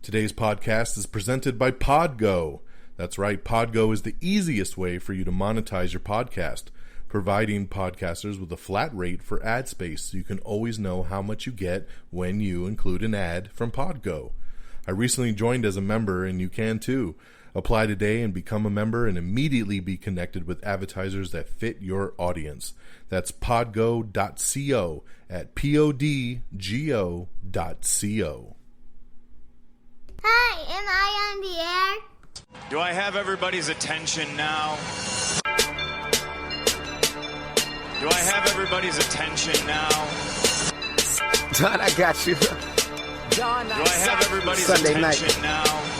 Today's podcast is presented by Podgo. That's right, Podgo is the easiest way for you to monetize your podcast, providing podcasters with a flat rate for ad space so you can always know how much you get when you include an ad from Podgo. I recently joined as a member, and you can too. Apply today and become a member and immediately be connected with advertisers that fit your audience. That's podgo.co at podgo.co. Hi, am I on the air? Do I have everybody's attention now? Do I have everybody's attention now? Don, I got you. Don, do I have everybody's Sunday attention night. now?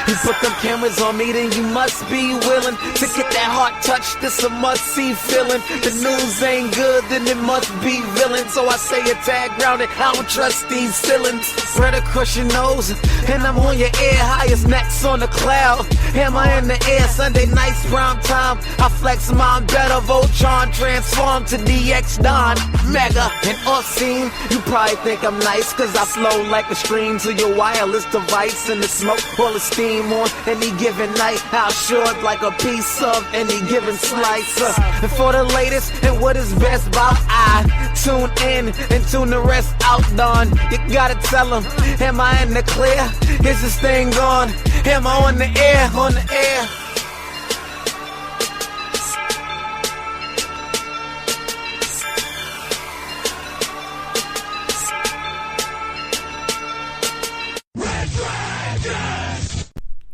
You put them cameras on me, then you must be willing to get that heart touch. This a must-see feeling. The news ain't good, then it must be villain. So I say a tag grounded, I don't trust these ceilings. Spread across your nose, and I'm on your ear, highest necks on the cloud. Am I in the air? Sunday nights, prime time. I flex mine better, Voltron transform to DX Don Mega. And off scene, you probably think I'm nice, cause I flow like a stream to your wireless device, and the smoke all the steam on any given night. I'll short like a piece of any given slice. And for the latest and what is best about, I tune in and tune the rest out. Don, you gotta tell them, am I in the clear? Is this thing on? Am I on the air? On the air.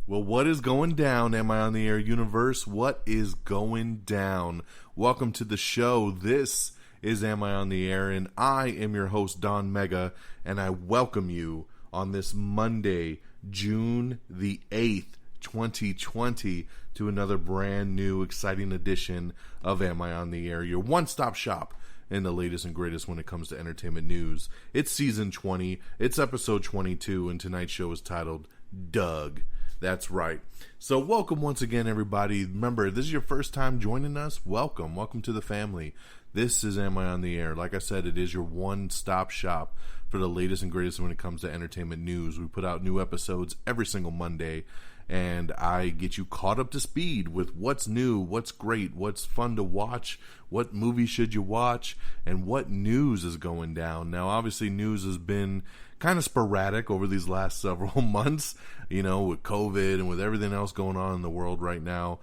Well, what is going down, Am I on the Air universe? What is going down? Welcome to the show. This is Am I on the Air, and I am your host, Don Mega, and I welcome you on this Monday, June the 8th, 2020, to another brand new, exciting edition of Am I on the Air, your one-stop shop in the latest and greatest when it comes to entertainment news. It's season 20, it's episode 22, and tonight's show is titled Doug. That's right. So welcome once again, everybody. Remember, if this is your first time joining us, welcome. Welcome to the family. This is Am I on the Air? Like I said, it is your one-stop shop for the latest and greatest when it comes to entertainment news. We put out new episodes every single Monday, and I get you caught up to speed with what's new, what's great, what's fun to watch, what movies should you watch, and what news is going down. Now, obviously, news has been kind of sporadic over these last several months, you know, with COVID and with everything else going on in the world right now.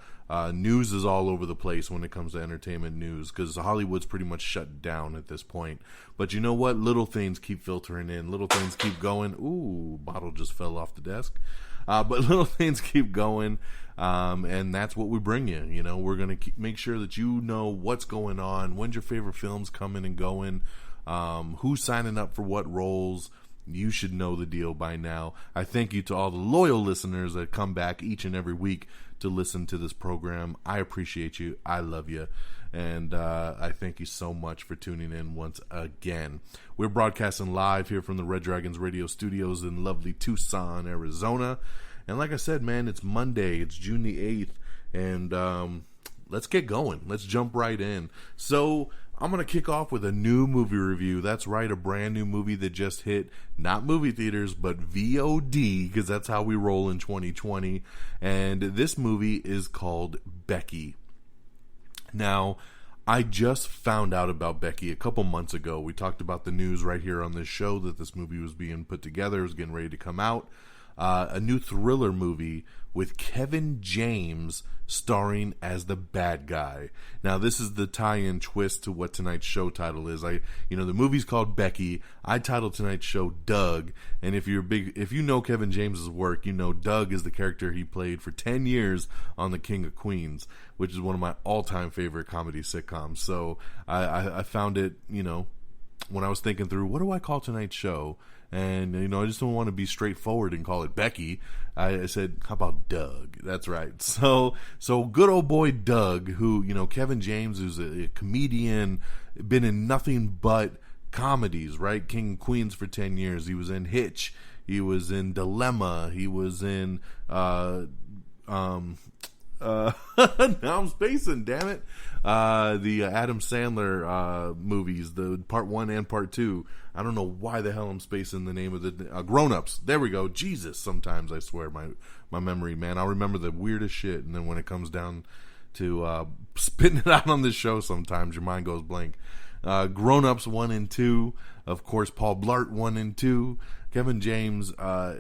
News is all over the place when it comes to entertainment news because Hollywood's pretty much shut down at this point. But you know what? Little things keep filtering in. Little things keep going. Ooh, bottle just fell off the desk. But little things keep going, and that's what we bring you. You know, we're going to make sure that you know what's going on, when's your favorite films coming and going, who's signing up for what roles. You should know the deal by now. I thank you to all the loyal listeners that come back each and every week to listen to this program. I appreciate you. I love you. And I thank you so much for tuning in once again. We're broadcasting live here from the Red Dragons Radio Studios in lovely Tucson, Arizona. And like I said, man, it's Monday. It's June the 8th. And let's get going. Let's jump right in. So I'm going to kick off with a new movie review. That's right, a brand new movie that just hit, not movie theaters, but VOD, because that's how we roll in 2020. And this movie is called Becky. Now, I just found out about Becky a couple months ago. We talked about the news right here on this show that this movie was being put together, it was getting ready to come out. A new thriller movie with Kevin James starring as the bad guy. Now, this is the tie-in twist to what tonight's show title is. The movie's called Becky. I titled tonight's show Doug. And if you know Kevin James's work, you know Doug is the character he played for 10 years on The King of Queens, which is one of my all-time favorite comedy sitcoms. So I found it, when I was thinking through, what do I call tonight's show? And, I just don't want to be straightforward and call it Becky. I said, how about Doug? That's right. So good old boy Doug, who, Kevin James, who's a comedian, been in nothing but comedies, right? King of Queens for 10 years. He was in Hitch. He was in Dilemma. He was in Now I'm spacing, damn it. The Adam Sandler movies, the part 1 and part 2. I don't know why the hell I'm spacing the name of the Grown Ups. There we go. Jesus, sometimes I swear my memory, man. I'll remember the weirdest shit, and then when it comes down to spitting it out on this show, sometimes your mind goes blank. Grown Ups 1 and 2. Of course, Paul Blart 1 and 2. Kevin James,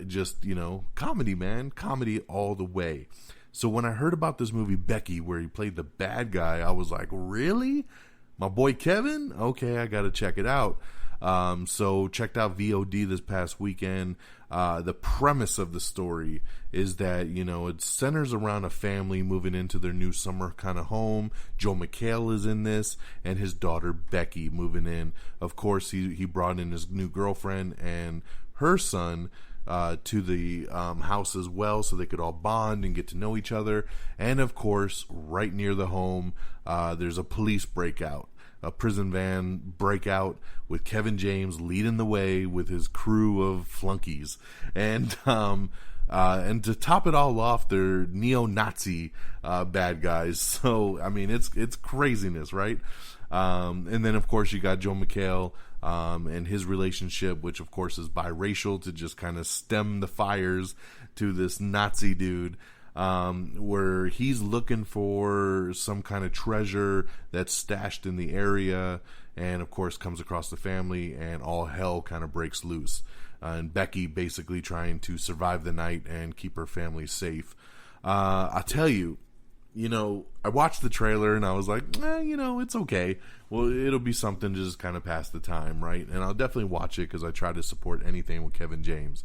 just, comedy, man. Comedy all the way. So when I heard about this movie, Becky, where he played the bad guy, I was like, really? My boy Kevin? Okay, I got to check it out. So checked out VOD this past weekend. The premise of the story is that, it centers around a family moving into their new summer kind of home. Joel McHale is in this, and his daughter Becky moving in. Of course, he brought in his new girlfriend and her son to the house as well, so they could all bond and get to know each other. And of course, right near the home, there's a police breakout. A prison van breakout with Kevin James leading the way with his crew of flunkies, and to top it all off, they're neo-Nazi bad guys. So I mean, it's craziness, right? And then of course you got Joel McHale and his relationship, which of course is biracial, to just kind of stem the fires to this Nazi dude. Where he's looking for some kind of treasure that's stashed in the area, and of course comes across the family, and all hell kind of breaks loose. And Becky basically trying to survive the night and keep her family safe. I tell you, I watched the trailer and I was like, it's okay. Well, it'll be something to just kind of pass the time, right? And I'll definitely watch it because I try to support anything with Kevin James.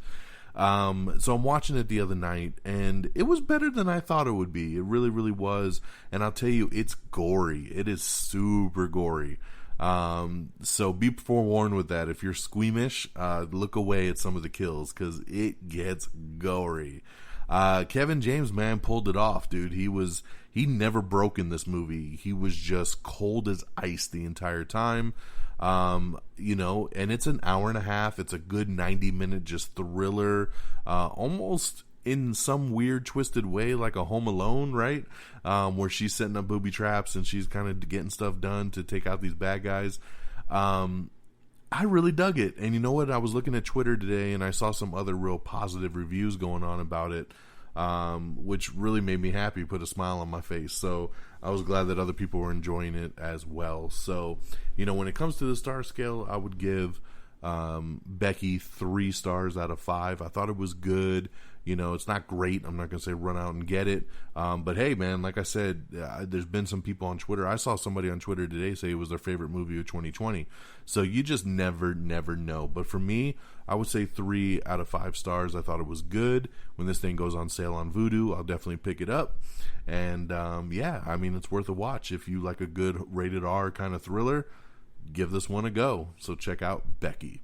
So I'm watching it the other night, and it was better than I thought it would be. It really, really was. And I'll tell you, it's gory. It is super gory. So be forewarned with that. If you're squeamish, look away at some of the kills, because it gets gory. Kevin James, man, pulled it off, dude. He never broke in this movie. He was just cold as ice the entire time. And it's an hour and a half. It's a good 90-minute just thriller, almost in some weird twisted way like a Home Alone, right? Where she's setting up booby traps and she's kind of getting stuff done to take out these bad guys. I really dug it. And you know what? I was looking at Twitter today and I saw some other real positive reviews going on about it, which really made me happy, put a smile on my face. So I was glad that other people were enjoying it as well. So, when it comes to the star scale, I would give Becky 3 stars out of 5. I thought it was good. It's not great. I'm not going to say run out and get it. But hey, man, like I said, there's been some people on Twitter. I saw somebody on Twitter today say it was their favorite movie of 2020. So you just never know. But for me, I would say 3 out of 5 stars. I thought it was good. When this thing goes on sale on Vudu, I'll definitely pick it up. And it's worth a watch. If you like a good rated R kind of thriller, give this one a go. So check out Becky.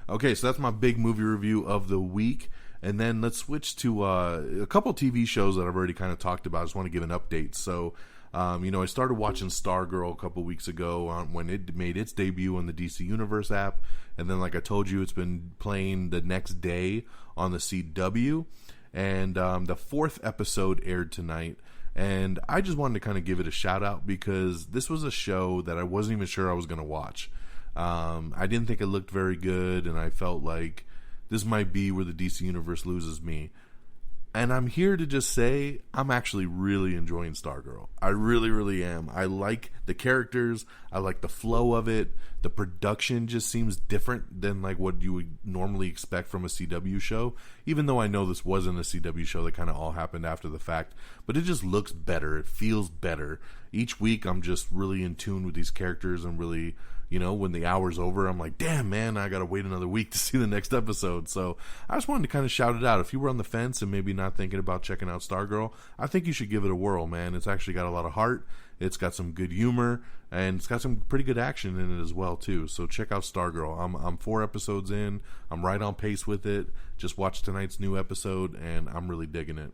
Okay, so that's my big movie review of the week. And then let's switch to a couple TV shows that I've already kind of talked about. I just want to give an update. So, I started watching Stargirl a couple weeks ago when it made its debut on the DC Universe app. And then, like I told you, it's been playing the next day on the CW. And the 4th episode aired tonight. And I just wanted to kind of give it a shout out because this was a show that I wasn't even sure I was going to watch. I didn't think it looked very good, and I felt like this might be where the DC Universe loses me. And I'm here to just say I'm actually really enjoying Stargirl. I really, really am. I like the characters. I like the flow of it. The production just seems different than like what you would normally expect from a CW show. Even though I know this wasn't a CW show, that kind of all happened after the fact. But it just looks better. It feels better. Each week I'm just really in tune with these characters and really... when the hour's over, I'm like, damn, man, I got to wait another week to see the next episode. So I just wanted to kind of shout it out. If you were on the fence and maybe not thinking about checking out Stargirl, I think you should give it a whirl, man. It's actually got a lot of heart. It's got some good humor, and it's got some pretty good action in it as well, too. So check out Stargirl. I'm 4 episodes in. I'm right on pace with it. Just watched tonight's new episode, and I'm really digging it.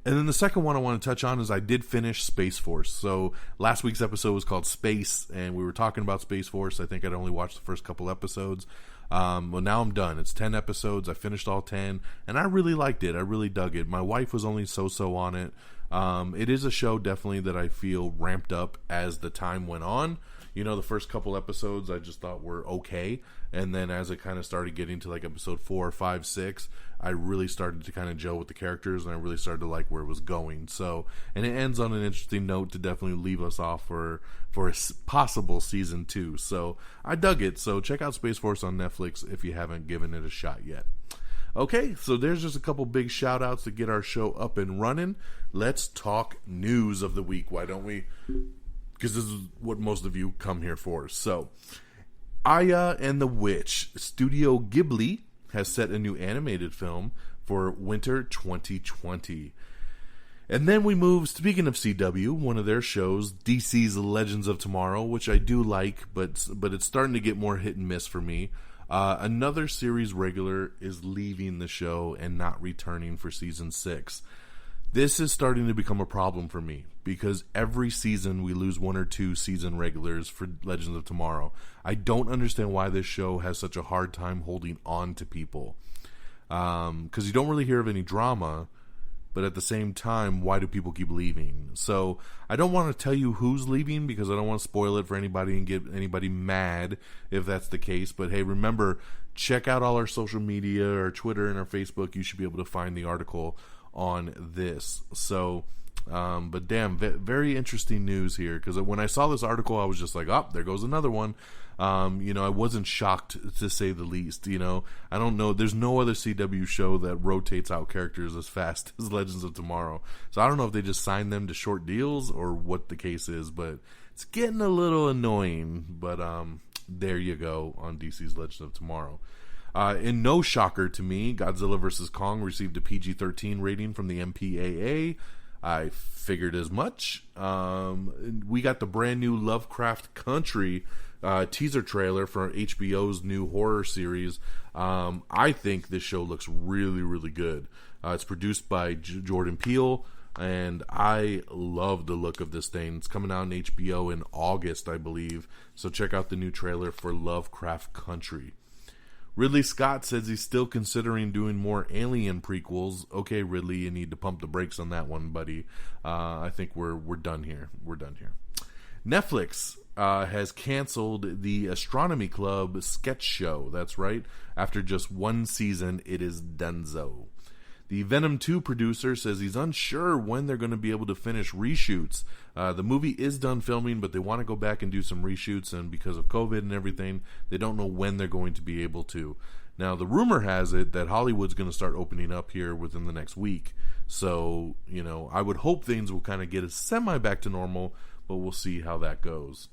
And then the second one I want to touch on is I did finish Space Force. So last week's episode was called Space, and we were talking about Space Force. I think I'd only watched the first couple episodes. Well, now I'm done. It's 10 episodes. I finished all 10, and I really liked it. I really dug it. My wife was only so-so on it. It is a show definitely that I feel ramped up as the time went on. The first couple episodes I just thought were okay. And then as it kind of started getting to like episode 4, 5, 6, I really started to kind of gel with the characters, and I really started to like where it was going. So, and it ends on an interesting note to definitely leave us off for a possible season 2. So I dug it. So check out Space Force on Netflix if you haven't given it a shot yet. Okay, so there's just a couple big shout outs to get our show up and running. Let's talk news of the week. Why don't we? Because this is what most of you come here for. So, Aya and the Witch. Studio Ghibli has set a new animated film for winter 2020. And then we move, speaking of CW, one of their shows, DC's Legends of Tomorrow, which I do like, but it's starting to get more hit and miss for me. Another series regular is leaving the show and not returning for season 6. This is starting to become a problem for me because every season we lose 1 or 2 season regulars for Legends of Tomorrow. I don't understand why this show has such a hard time holding on to people. Because you don't really hear of any drama, but at the same time, why do people keep leaving? So I don't want to tell you who's leaving because I don't want to spoil it for anybody and get anybody mad if that's the case. But hey, remember, check out all our social media, our Twitter and our Facebook. You should be able to find the article on this. So, but damn, very interesting news here, because when I saw this article, I was just like, oh, there goes another one. I wasn't shocked, to say the least. I don't know, there's no other CW show that rotates out characters as fast as Legends of Tomorrow. So I don't know if they just signed them to short deals or what the case is, but it's getting a little annoying. But there you go on DC's Legends of Tomorrow. In no shocker to me, Godzilla vs. Kong received a PG-13 rating from the MPAA. I figured as much. We got the brand new Lovecraft Country teaser trailer for HBO's new horror series. I think this show looks really, really good. It's produced by Jordan Peele, and I love the look of this thing. It's coming out on HBO in August, I believe. So check out the new trailer for Lovecraft Country. Ridley Scott says he's still considering doing more Alien prequels. Okay, Ridley, you need to pump the brakes on that one, buddy. I think we're done here. We're done here. Netflix has canceled the Astronomy Club sketch show. That's right. After just 1 season, it is donezo. The Venom 2 producer says he's unsure when they're going to be able to finish reshoots. The movie is done filming, but they want to go back and do some reshoots, and because of COVID and everything, they don't know when they're going to be able to. Now, the rumor has it that Hollywood's going to start opening up here within the next week. So, I would hope things will kind of get a semi back to normal, but we'll see how that goes.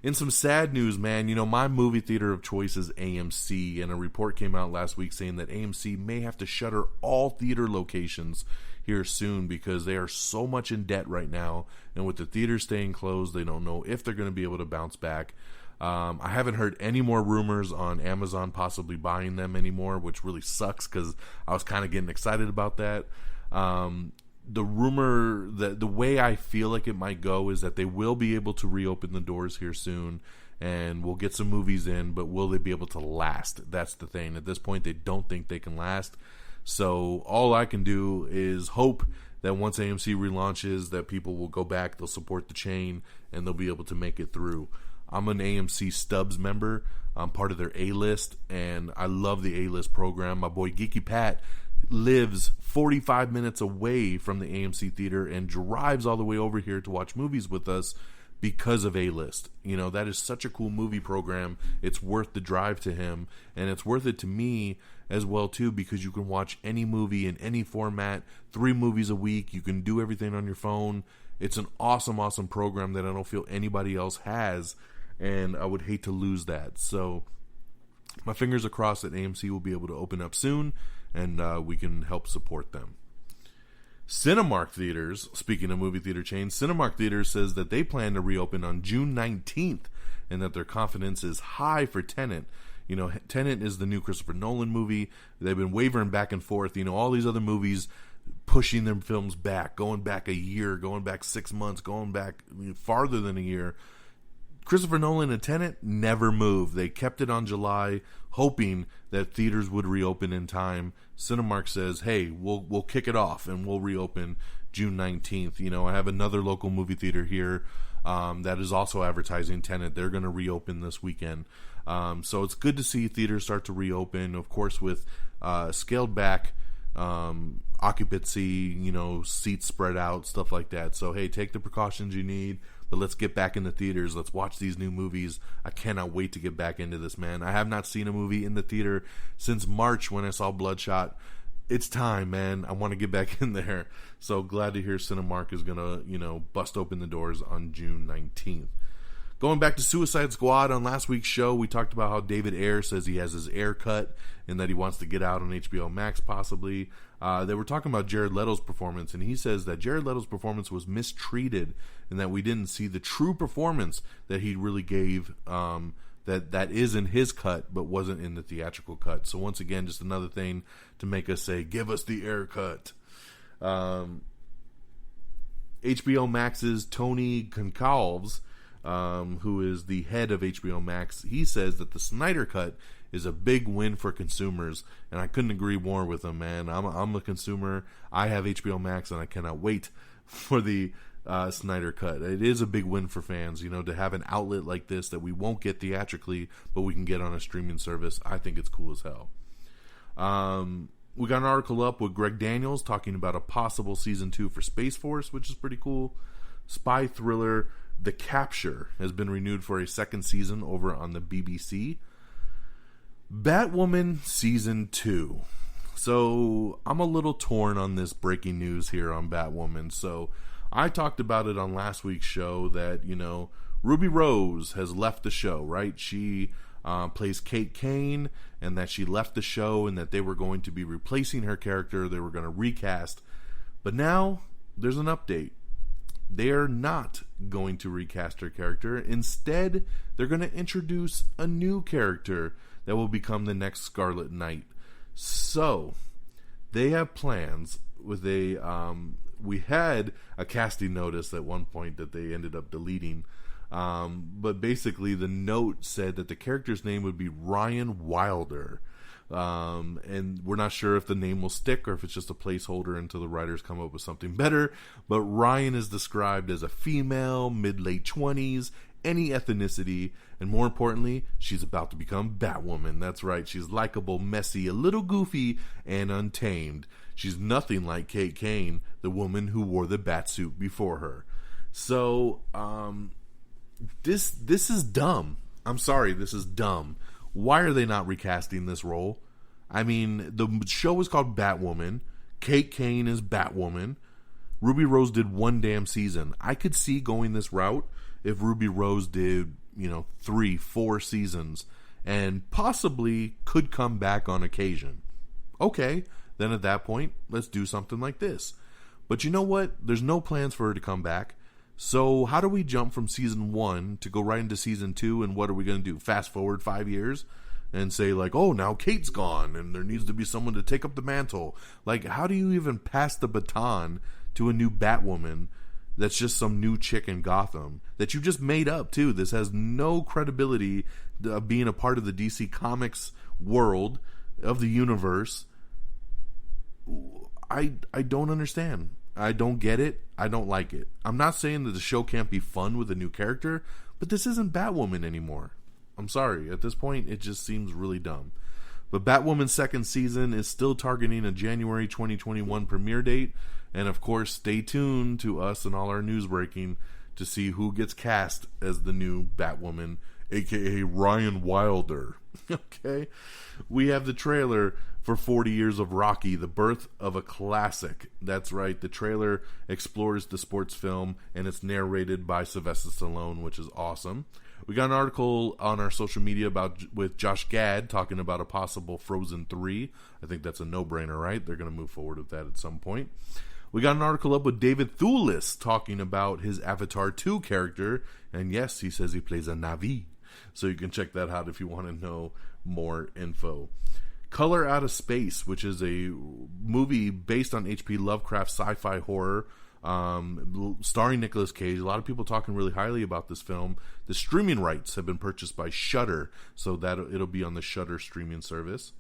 In some sad news, man, my movie theater of choice is AMC, and a report came out last week saying that AMC may have to shutter all theater locations here soon because they are so much in debt right now, and with the theaters staying closed, they don't know if they're going to be able to bounce back. I haven't heard any more rumors on Amazon possibly buying them anymore, which really sucks because I was kind of getting excited about that. The rumor, that the way I feel like it might go is that they will be able to reopen the doors here soon, and we'll get some movies in, but will they be able to last? That's the thing. At this point, they don't think they can last. So all I can do is hope that once AMC relaunches, that people will go back, they'll support the chain, and they'll be able to make it through. I'm an AMC Stubs member. I'm part of their A-List, and I love the A-List program. My boy Geeky Pat lives 45 minutes away from the AMC theater and drives all the way over here to watch movies with us because of A-List. That is such a cool movie program. It's worth the drive to him, and it's worth it to me as well too, because you can watch any movie in any format, 3 movies a week. You can do everything on your phone. It's an awesome program that I don't feel anybody else has, and I would hate to lose that. So my fingers are crossed that AMC will be able to open up soon, and we can help support them. Cinemark Theaters, speaking of movie theater chains, Cinemark Theaters says that they plan to reopen on June 19th and that their confidence is high for Tenet. Tenet is the new Christopher Nolan movie. They've been wavering back and forth. All these other movies pushing their films back, going back a year, going back 6 months, going back farther than a year. Christopher Nolan and Tenet never moved. They kept it on July, hoping that theaters would reopen in time. Cinemark says, hey, we'll kick it off and we'll reopen June 19th. You know, I have another local movie theater here that is also advertising Tenet. They're going to reopen this weekend. So it's good to see theaters start to reopen, of course, with scaled back occupancy, you know, seats spread out, stuff like that. So, hey, take the precautions you need, but let's get back in the theaters. Let's watch these new movies. I cannot wait to get back into this, man. I have not seen a movie in the theater since March when I saw Bloodshot. It's time, man. I want to get back in there. So glad to hear Cinemark is going to, you know, bust open the doors on June 19th. Going back to Suicide Squad, on last week's show, we talked about how David Ayer says he has his Ayer cut and that he wants to get out on HBO Max, possibly. They were talking about Jared Leto's performance, and he says that Jared Leto's performance was mistreated and that we didn't see the true performance that he really gave, that is in his cut but wasn't in the theatrical cut. So once again, just another thing to make us say, give us the Ayer cut. HBO Max's Tony Goncalves, who is the head of HBO Max, he says that the Snyder Cut is a big win for consumers, and I couldn't agree more with him, man. I'm a consumer. I have HBO Max, and I cannot wait for the Snyder Cut. It is a big win for fans, you know, to have an outlet like this that we won't get theatrically, but we can get on a streaming service. I think it's cool as hell. We got an article up with Greg Daniels talking about a possible season 2 for Space Force, which is pretty cool. Spy thriller The Capture has been renewed for a second season over on the BBC. Batwoman Season 2. So, I'm a little torn on this breaking news here on Batwoman. So, I talked about it on last week's show that, you know, Ruby Rose has left the show, right? She plays Kate Kane, and that she left the show and that they were going to be replacing her character. They were going to recast. But now, there's an update. They are not going to recast her character. Instead, they're going to introduce a new character that will become the next Scarlet Knight. So, they have plans with a... we had a casting notice at one point that they ended up deleting. But basically, the note said that the character's name would be Ryan Wilder. And we're not sure if the name will stick or if it's just a placeholder until the writers come up with something better. But Ryan is described as a female, mid-late 20s, any ethnicity, and more importantly, she's about to become Batwoman. That's right, she's likable, messy, a little goofy, and untamed. She's nothing like Kate Kane, the woman who wore the batsuit before her. So, this is dumb. I'm sorry, this is dumb. Why are they not recasting this role? I mean, the show is called Batwoman. Kate Kane is Batwoman. Ruby Rose did one damn season. I could see going this route if Ruby Rose did, 3-4 seasons and possibly could come back on occasion. Okay, then at that point, let's do something like this. But you know what? There's no plans for her to come back. So how do we jump from season 1 to go right into season 2, and what are we going to do? Fast forward 5 years and say like, oh, now Kate's gone and there needs to be someone to take up the mantle. Like, how do you even pass the baton to a new Batwoman that's just some new chick in Gotham that you just made up too? This has no credibility being a part of the DC Comics world of the universe. I don't understand. I don't get it. I don't like it. I'm not saying that the show can't be fun with a new character, but this isn't Batwoman anymore. I'm sorry. At this point, it just seems really dumb. But Batwoman's second season is still targeting a January 2021 premiere date. And of course, stay tuned to us and all our news breaking to see who gets cast as the new Batwoman, aka Ryan Wilder. Okay? We have the trailer for 40 Years of Rocky, the birth of a classic. That's right, the trailer explores the sports film, and it's narrated by Sylvester Stallone, which is awesome. We got an article on our social media with Josh Gad talking about a possible Frozen 3. I think that's a no-brainer, right? They're going to move forward with that at some point. We got an article up with David Thewlis talking about his Avatar 2 character, and yes, he says he plays a Na'vi. So you can check that out if you want to know more info. Color Out of Space, which is a movie based on H.P. Lovecraft's sci-fi horror starring Nicolas Cage. A lot of people talking really highly about this film. The streaming rights have been purchased by Shudder, so that it'll be on the Shudder streaming service.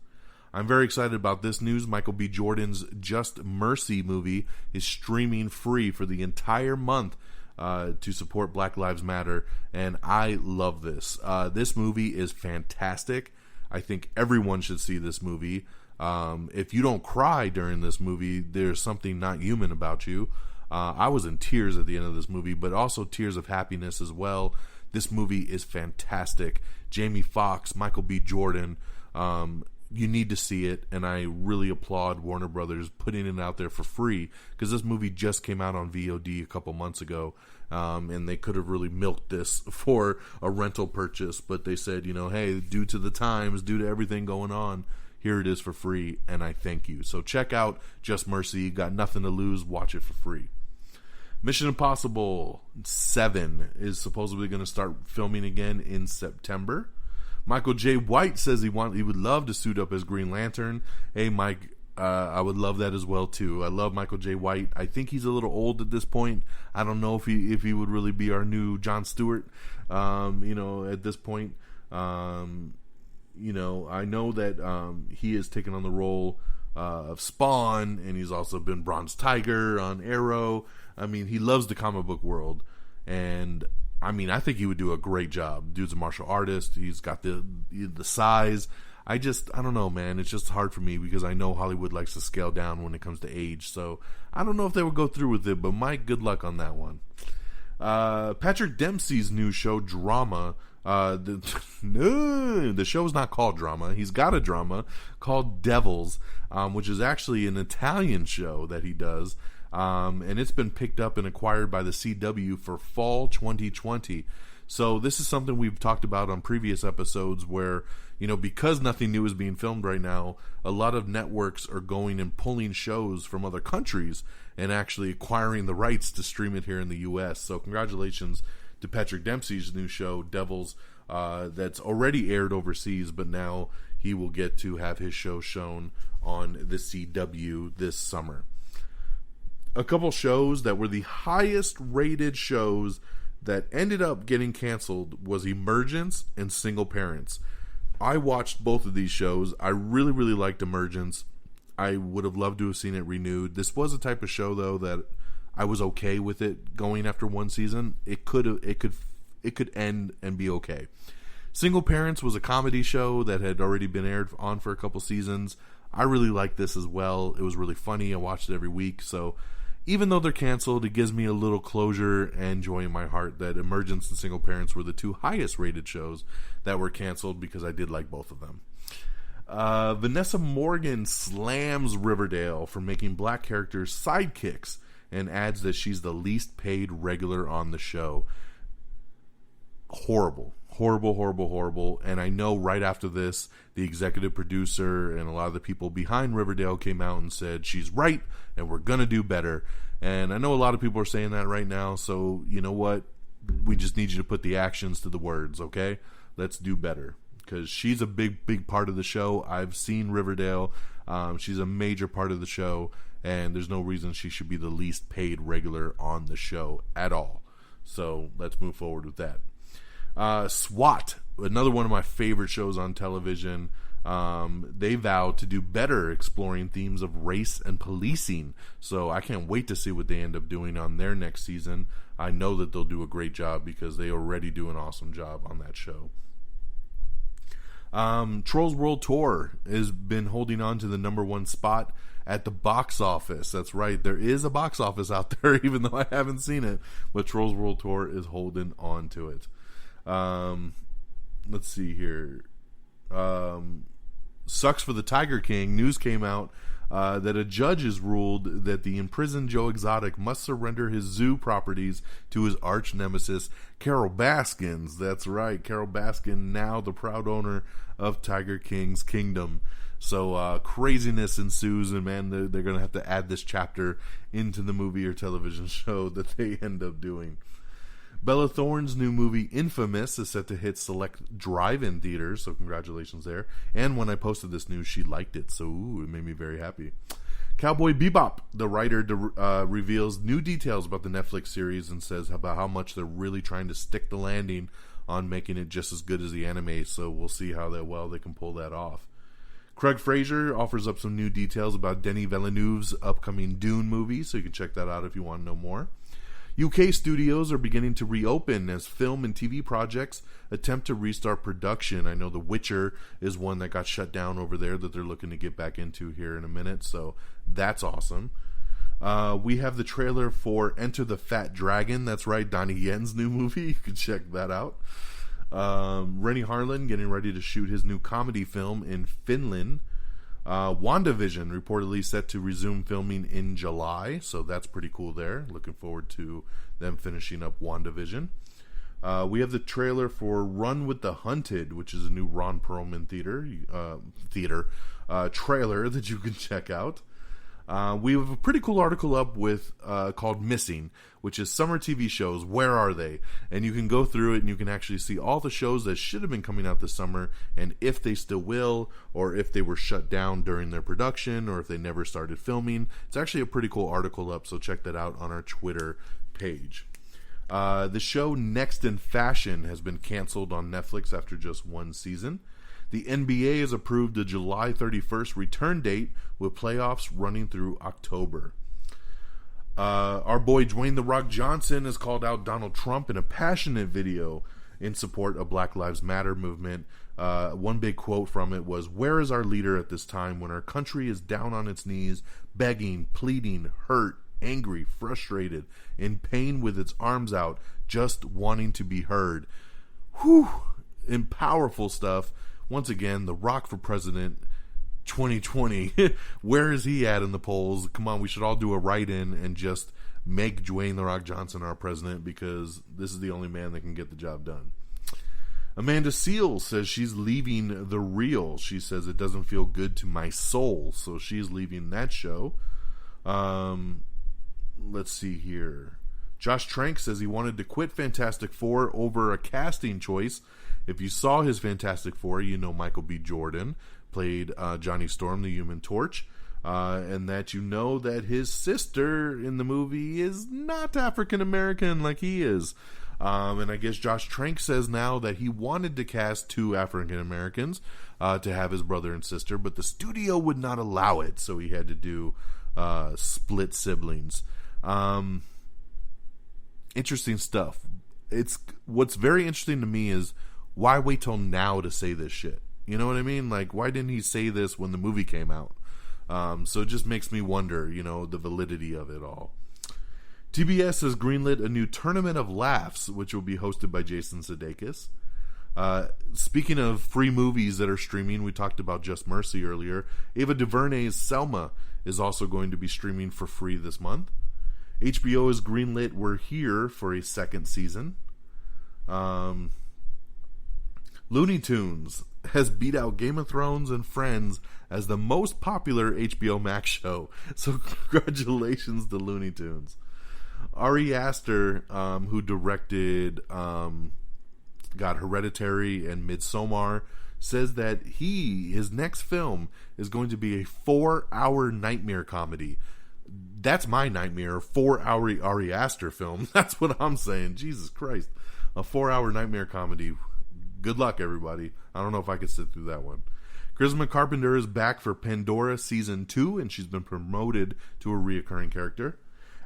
I'm very excited about this news. Michael B. Jordan's Just Mercy movie is streaming free for the entire month to support Black Lives Matter, and I love this. This movie is fantastic. I think everyone should see this movie. If you don't cry during this movie, there's something not human about you. I was in tears at the end of this movie, but also tears of happiness as well. This movie is fantastic. Jamie Foxx, Michael B. Jordan, you need to see it, and I really applaud Warner Brothers putting it out there for free, because this movie just came out on VOD a couple months ago, and they could have really milked this for a rental purchase, but they said, hey, due to the times, due to everything going on, here it is for free, and I thank you. So check out Just Mercy. You got nothing to lose. Watch it for free. Mission Impossible 7 is supposedly going to start filming again in September. Michael J. White says he would love to suit up as Green Lantern. Hey, Mike, I would love that as well too. I love Michael J. White. I think he's a little old at this point. I don't know if he would really be our new Jon Stewart. At this point, I know that he has taken on the role of Spawn, and he's also been Bronze Tiger on Arrow. I mean, he loves the comic book world, and I think he would do a great job. Dude's a martial artist. He's got the size. I don't know, man. It's just hard for me because I know Hollywood likes to scale down when it comes to age. So I don't know if they would go through with it, but Mike, good luck on that one. Patrick Dempsey's new show, Drama. The show's not called Drama. He's got a drama called Devils, which is actually an Italian show that he does. And it's been picked up and acquired by the CW for fall 2020. So this is something we've talked about on previous episodes where, because nothing new is being filmed right now, a lot of networks are going and pulling shows from other countries and actually acquiring the rights to stream it here in the U.S. So congratulations to Patrick Dempsey's new show, Devils, that's already aired overseas, but now he will get to have his show shown on the CW this summer. A couple shows that were the highest rated shows that ended up getting canceled was Emergence and Single Parents. I watched both of these shows. I really, really liked Emergence. I would have loved to have seen it renewed. This was a type of show, though, that I was okay with it going after one season. It could end and be okay. Single Parents was a comedy show that had already been aired on for a couple seasons. I really liked this as well. It was really funny. I watched it every week. So even though they're canceled, it gives me a little closure and joy in my heart that Emergence and Single Parents were the two highest rated shows that were canceled, because I did like both of them. Vanessa Morgan slams Riverdale for making black characters sidekicks and adds that she's the least paid regular on the show. Horrible. And I know right after this, the executive producer and a lot of the people behind Riverdale came out and said, she's right, and we're going to do better. And I know a lot of people are saying that right now, so you know what? We just need you to put the actions to the words, okay? Let's do better. Because she's a big part of the show. I've seen Riverdale. She's a major part of the show, and there's no reason she should be the least paid regular on the show at all. So let's move forward with that. SWAT, another one of my favorite shows on television. They vow to do better exploring themes of race and policing. So I can't wait to see what they end up doing on their next season. I know that they'll do a great job because they already do an awesome job on that show. Trolls World Tour has been holding on to the number one spot at the box office. That's right, there is a box office out there, even though I haven't seen it, but Trolls World Tour is holding on to it. Let's see here. Sucks for the Tiger King. News came out that a judge has ruled that the imprisoned Joe Exotic must surrender his zoo properties to his arch nemesis, Carol Baskins. That's right, Carol Baskin, now the proud owner of Tiger King's kingdom. So craziness ensues, and man, they're going to have to add this chapter into the movie or television show that they end up doing. Bella Thorne's new movie, Infamous, is set to hit select drive-in theaters, so congratulations there. And when I posted this news, she liked it, so it made me very happy. Cowboy Bebop, the writer, reveals new details about the Netflix series and says about how much they're really trying to stick the landing on making it just as good as the anime, so we'll see how well they can pull that off. Craig Fraser offers up some new details about Denis Villeneuve's upcoming Dune movie, so you can check that out if you want to know more. UK studios are beginning to reopen as film and TV projects attempt to restart production. I know The Witcher is one that got shut down over there that they're looking to get back into here in a minute, so that's awesome. We have the trailer for Enter the Fat Dragon. That's right, Donnie Yen's new movie. You can check that out. Rennie Harlan getting ready to shoot his new comedy film in Finland. WandaVision reportedly set to resume filming in July, so that's pretty cool there. Looking forward to them finishing up WandaVision. We have the trailer for Run with the Hunted, which is a new Ron Perlman trailer that you can check out. We have a pretty cool article up with called Missing, which is summer TV shows. Where are they? And you can go through it and you can actually see all the shows that should have been coming out this summer and if they still will, or if they were shut down during their production, or if they never started filming. It's actually a pretty cool article up, so check that out on our Twitter page. The show Next in Fashion has been canceled on Netflix after just one season. The NBA has approved a July 31st return date with playoffs running through October. Our boy Dwayne "The Rock" Johnson has called out Donald Trump in a passionate video in support of Black Lives Matter movement. One big quote from it was, "Where is our leader at this time when our country is down on its knees, begging, pleading, hurt, angry, frustrated, in pain with its arms out, just wanting to be heard?" Whew! And powerful stuff. Once again, The Rock for president 2020. Where is he at in the polls? Come on, we should all do a write-in and just make Dwayne "The Rock" Johnson our president, because this is the only man that can get the job done. Amanda Seales says she's leaving The Real. She says it doesn't feel good to my soul, so she's leaving that show. Let's see here. Josh Trank says he wanted to quit Fantastic Four over a casting choice. If you saw his Fantastic Four, you know Michael B. Jordan played Johnny Storm, the Human Torch, and that you know that his sister in the movie is not African American like he is. And I guess Josh Trank says now that he wanted to cast two African Americans to have his brother and sister, but the studio would not allow it, so he had to do split siblings. Interesting stuff. What's very interesting to me is, why wait till now to say this shit? You know what I mean? Like, why didn't he say this when the movie came out? So it just makes me wonder, the validity of it all. TBS has greenlit a new Tournament of Laughs, which will be hosted by Jason Sudeikis. Speaking of free movies that are streaming, we talked about Just Mercy earlier. Ava DuVernay's Selma is also going to be streaming for free this month. HBO has greenlit We're Here for a second season. Looney Tunes has beat out Game of Thrones and Friends as the most popular HBO Max show. So congratulations to Looney Tunes. Ari Aster, who directed Hereditary and Midsommar, says that his next film is going to be a 4-hour nightmare comedy. That's my nightmare, a 4-hour Ari Aster film. That's what I'm saying. Jesus Christ. A 4-hour nightmare comedy. Good luck, everybody. I don't know if I could sit through that one. Charisma Carpenter is back for Pandora Season 2, and she's been promoted to a reoccurring character.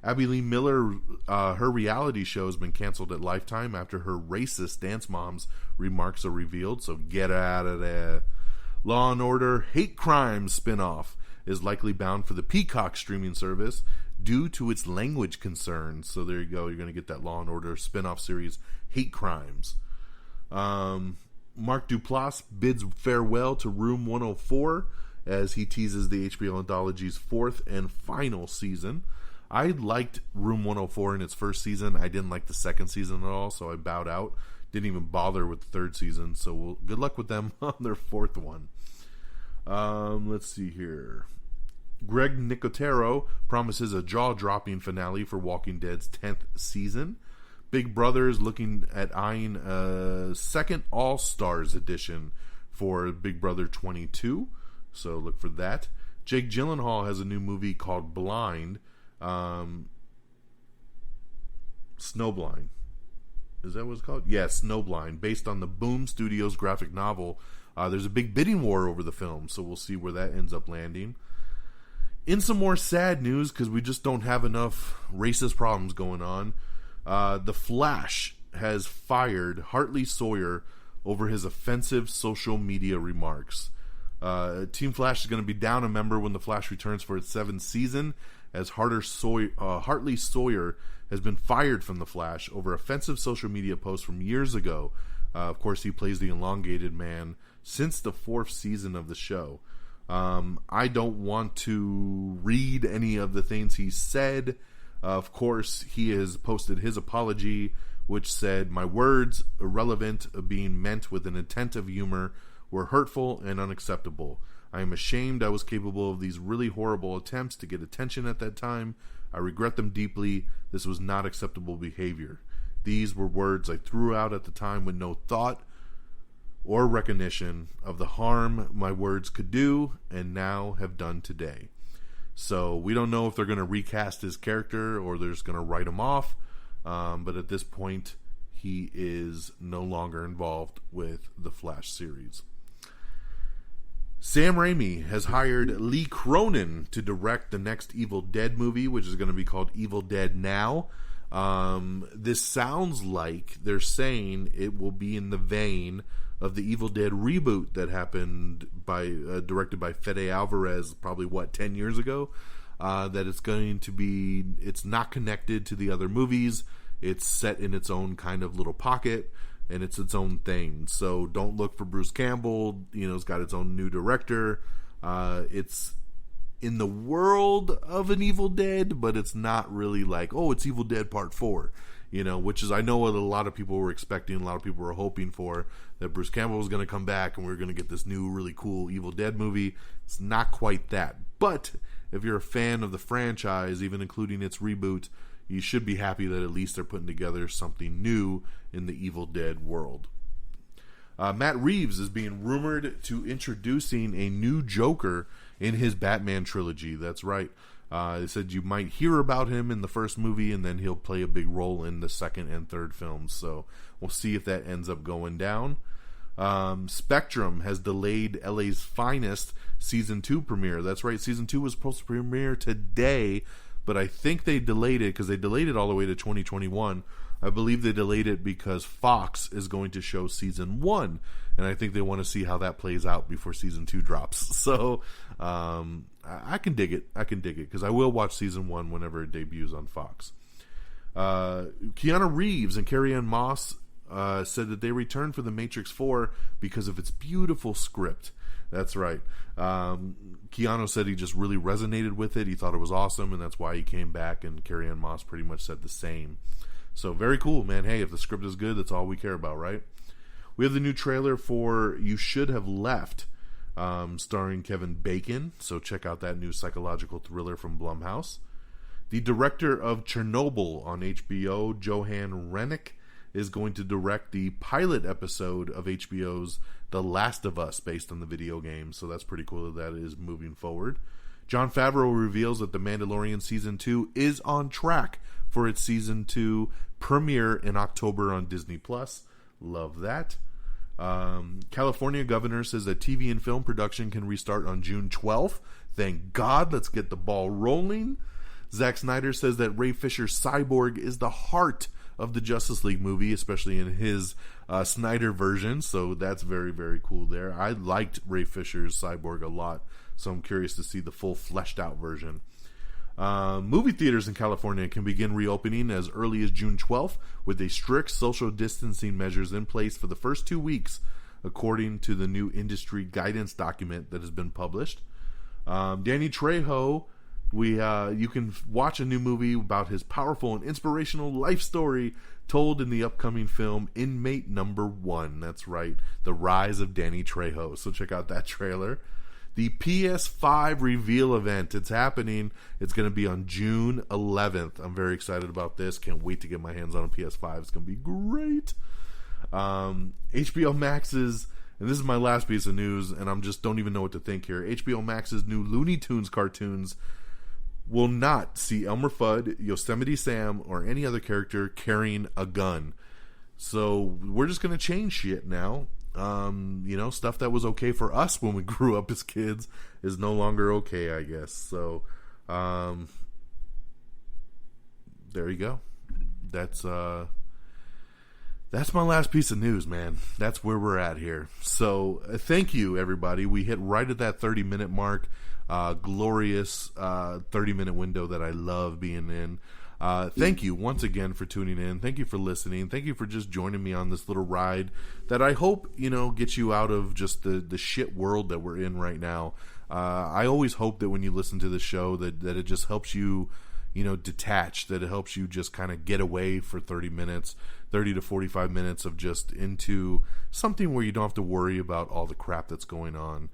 Abby Lee Miller, her reality show has been canceled at Lifetime after her racist dance mom's remarks are revealed, so get out of there. Law & Order Hate Crimes spinoff is likely bound for the Peacock streaming service due to its language concerns. So there you go. You're going to get that Law & Order spinoff series, Hate Crimes. Mark Duplass bids farewell to Room 104 as he teases the HBO anthology's fourth and final season. I liked Room 104 in its first season. I didn't like the second season at all, so I bowed out. Didn't even bother with the third season, so good luck with them on their fourth one. Let's see here. Greg Nicotero promises a jaw-dropping finale for Walking Dead's 10th season. Big Brother is looking at eyeing a second All-Stars edition for Big Brother 22, so look for that. Jake Gyllenhaal has a new movie called Blind. Snowblind. Is that what it's called? Yes, Snowblind. Based on the Boom Studios graphic novel. There's a big bidding war over the film, so we'll see where that ends up landing. In some more sad news, because we just don't have enough racist problems going on, The Flash has fired Hartley Sawyer over his offensive social media remarks. Team Flash is going to be down a member when The Flash returns for its 7th season, as Hartley Sawyer has been fired from The Flash over offensive social media posts from years ago. Of course, he plays the elongated man since the 4th season of the show. I don't want to read any of the things he said. Of course, he has posted his apology, which said, "My words, irrelevant of being meant with an intent of humor, were hurtful and unacceptable. I am ashamed I was capable of these really horrible attempts to get attention at that time. I regret them deeply. This was not acceptable behavior. These were words I threw out at the time with no thought or recognition of the harm my words could do and now have done today." So we don't know if they're going to recast his character or they're just going to write him off. But at this point, he is no longer involved with the Flash series. Sam Raimi has hired Lee Cronin to direct the next Evil Dead movie, which is going to be called Evil Dead Now. This sounds like they're saying it will be in the vein of the Evil Dead reboot that happened by directed by Fede Alvarez probably 10 years ago. That it's not connected to the other movies. It's set in its own kind of little pocket, and it's its own thing. So don't look for Bruce Campbell. It's got its own new director. It's in the world of an Evil Dead, but it's not really like, oh, it's Evil Dead Part 4. Which is, I know what a lot of people were expecting, a lot of people were hoping for, that Bruce Campbell was going to come back and we are going to get this new really cool Evil Dead movie. It's not quite that. But if you're a fan of the franchise, even including its reboot, you should be happy that at least they're putting together something new in the Evil Dead world. Matt Reeves is being rumored to introducing a new Joker in his Batman trilogy. That's right. They said you might hear about him in the first movie, and then he'll play a big role in the second and third films. So we'll see if that ends up going down. Spectrum has delayed LA's Finest Season 2 premiere. That's right, Season 2 was supposed to premiere today, but I think they delayed it because they delayed it all the way to 2021. I believe they delayed it because Fox is going to show Season 1, and I think they want to see how that plays out before Season 2 drops. So I can dig it. Because I will watch Season 1 whenever it debuts on Fox. Keanu Reeves and Carrie-Anne Moss said that they returned for The Matrix 4 because of its beautiful script. That's right. Keanu said he just really resonated with it. He thought it was awesome, and that's why he came back, and Carrie-Anne Moss pretty much said the same. So very cool, man. Hey, if the script is good, that's all we care about, right? We have the new trailer for You Should Have Left, starring Kevin Bacon. So check out that new psychological thriller from Blumhouse. The director of Chernobyl on HBO, Johan Rennick, is going to direct the pilot episode of HBO's The Last of Us, based on the video game. So that's pretty cool that is moving forward. Jon Favreau reveals that The Mandalorian Season 2 is on track for its Season 2 premiere in October on Disney+. Love that. California governor says that TV and film production can restart on June 12th. Thank God. Let's get the ball rolling. Zack Snyder says that Ray Fisher's Cyborg is the heart of the Justice League movie, especially in his Snyder version. So that's very, very cool there. I liked Ray Fisher's Cyborg a lot, so I'm curious to see the full fleshed out version. Movie theaters in California can begin reopening as early as June 12th with a strict social distancing measures in place for the first 2 weeks, according to the new industry guidance document that has been published. Danny Trejo, you can watch a new movie about his powerful and inspirational life story told in the upcoming film Inmate Number 1. That's right, The Rise of Danny Trejo. So check out that trailer. The PS5 reveal event, it's happening. It's going to be on June 11th. I'm very excited about this. Can't wait to get my hands on a PS5. It's going to be great. HBO Max's and this is my last piece of news, and I'm just don't even know what to think here. HBO Max's new Looney Tunes cartoons will not see Elmer Fudd, Yosemite Sam, or any other character carrying a gun. So we're just going to change shit now. Stuff that was okay for us when we grew up as kids is no longer okay, I guess. So, there you go. That's my last piece of news, man. That's where we're at here. So, thank you, everybody. We hit right at that 30-minute mark. Glorious 30-minute window that I love being in. Thank you once again for tuning in. Thank you for listening. Thank you for just joining me on this little ride that I hope, gets you out of just the shit world that we're in right now. I always hope that when you listen to the show that it just helps you, detach, that it helps you just kind of get away for 30 to 45 minutes of just into something where you don't have to worry about all the crap that's going on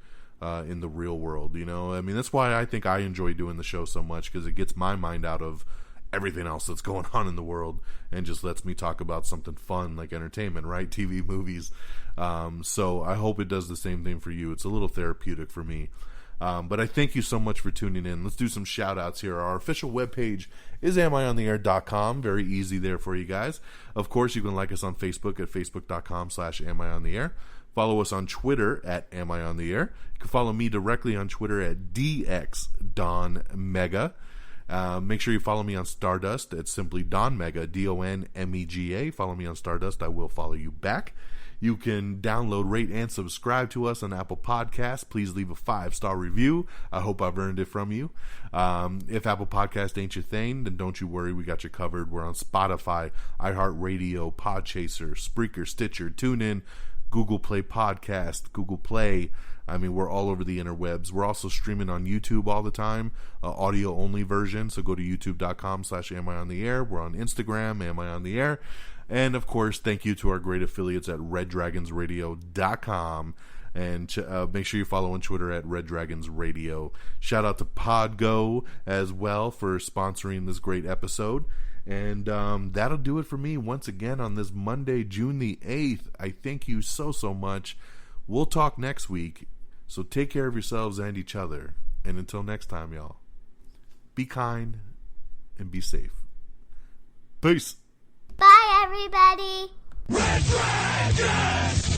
in the real world. That's why I think I enjoy doing the show so much, because it gets my mind out of everything else that's going on in the world and just lets me talk about something fun like entertainment, right? TV, movies. So I hope it does the same thing for you. It's a little therapeutic for me. But I thank you so much for tuning in. Let's do some shout outs here. Our official webpage is amiontheair.com. Very easy there for you guys. Of course, you can like us on Facebook at facebook.com/amiontheair. Follow us on Twitter at amiontheair. You can follow me directly on Twitter at dxdonmega. Make sure you follow me on Stardust. It's simply Don Mega, DONMEGA. Follow me on Stardust. I will follow you back. You can download, rate, and subscribe to us on Apple Podcasts. Please leave a 5-star review. I hope I've earned it from you. If Apple Podcast ain't your thing, then don't you worry. We got you covered. We're on Spotify, iHeartRadio, Podchaser, Spreaker, Stitcher, TuneIn, Google Play Podcast, Google Play. We're all over the interwebs. We're also streaming on YouTube all the time, audio-only version. So go to youtube.com/amiontheair. We're on Instagram, amiontheair. And, of course, thank you to our great affiliates at reddragonsradio.com. And make sure you follow on Twitter at reddragonsradio. Shout out to Podgo as well for sponsoring this great episode. And that'll do it for me once again on this Monday, June the 8th. I thank you so, so much. We'll talk next week. So take care of yourselves and each other. And until next time, y'all, be kind and be safe. Peace. Bye, everybody. Red Dragons!